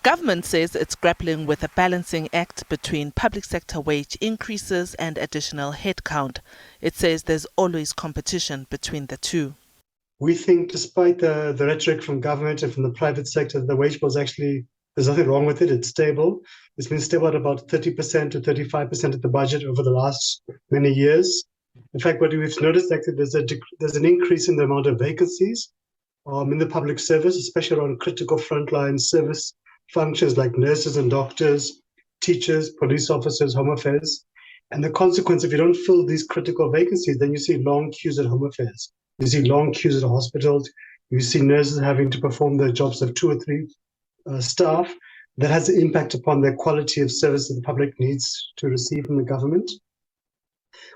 Government says it's grappling with a balancing act between public sector wage increases and additional headcount. It says there's always competition between the two. We think despite the rhetoric from government and from the private sector, the wage bill is actually, there's nothing wrong with it. It's stable. It's been stable at about 30% to 35% of the budget over the last many years. In fact, what we've noticed actually there's an increase in the amount of vacancies in the public service, especially around critical frontline service functions like nurses and doctors, teachers, police officers, Home Affairs. And the consequence, if you don't fill these critical vacancies, then you see long queues at Home Affairs. You see long queues at hospitals. You see nurses having to perform their jobs of 2 or 3 staff. That has an impact upon the quality of service that the public needs to receive from the government.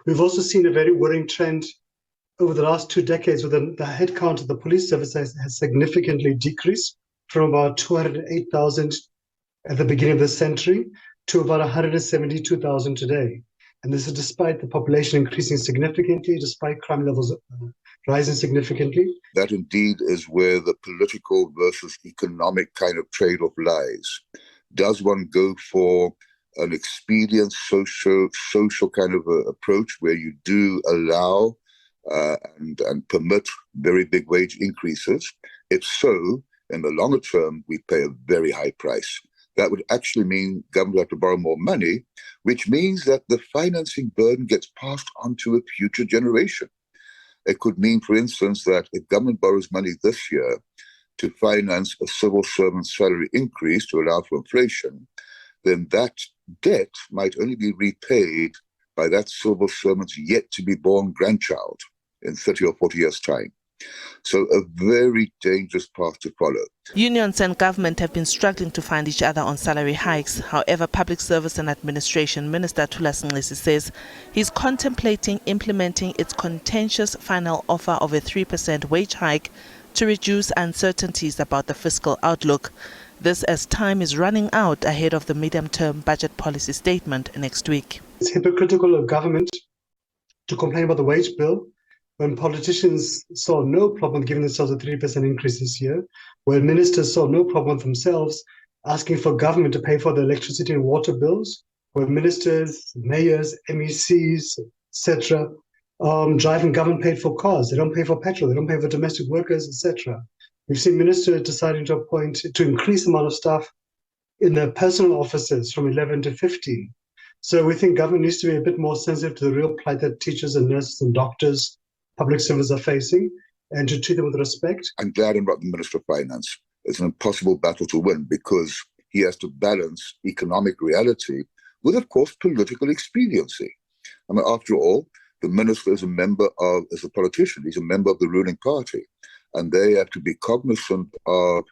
We've also seen a very worrying trend over the last 2 decades where the headcount of the police service has significantly decreased from about 208,000 at the beginning of the century to about 172,000 today. And this is despite the population increasing significantly, despite crime levels rising significantly. That indeed is where the political versus economic kind of trade-off lies. Does one go for an expedient social kind of approach where you do allow and permit very big wage increases? If so, in the longer term, we pay a very high price. That would actually mean government have to borrow more money, which means that the financing burden gets passed on to a future generation. It could mean, for instance, that if government borrows money this year to finance a civil servant salary increase to allow for inflation, then that debt might only be repaid by that civil servant's yet to be born grandchild in 30 or 40 years' time. So a very dangerous path to follow. Unions and government have been struggling to find each other on salary hikes. However, Public Service and Administration Minister Thulas Nxesi says he's contemplating implementing its contentious final offer of a 3% wage hike to reduce uncertainties about the fiscal outlook. This as time is running out ahead of the medium-term budget policy statement next week. It's hypocritical of government to complain about the wage bill when politicians saw no problem giving themselves a 3% increase this year, when ministers saw no problem themselves asking for government to pay for the electricity and water bills, when ministers, mayors, MECs, etc., driving government-paid for cars. They don't pay for petrol, they don't pay for domestic workers, etc. We've seen ministers deciding to increase the amount of staff in their personal offices from 11 to 15. So we think government needs to be a bit more sensitive to the real plight that teachers and nurses and doctors, public servants are facing, and to treat them with respect. I'm glad I'm not the Minister of Finance. It's an impossible battle to win because he has to balance economic reality with, of course, political expediency. I mean, after all, the minister is a politician, he's a member of the ruling party, and they have to be cognizant of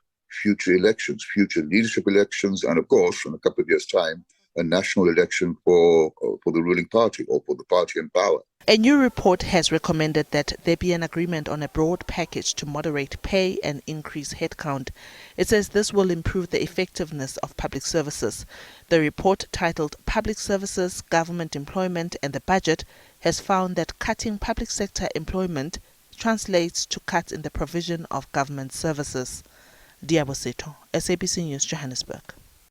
future elections, future leadership elections, and of course, in a couple of years' time, a national election for the ruling party or for the party in power. A new report has recommended that there be an agreement on a broad package to moderate pay and increase headcount. It says this will improve the effectiveness of public services. The report, titled Public Services, Government Employment and the Budget, has found that cutting public sector employment translates to cuts in the provision of government services. Diabo Seto, SABC News, Johannesburg.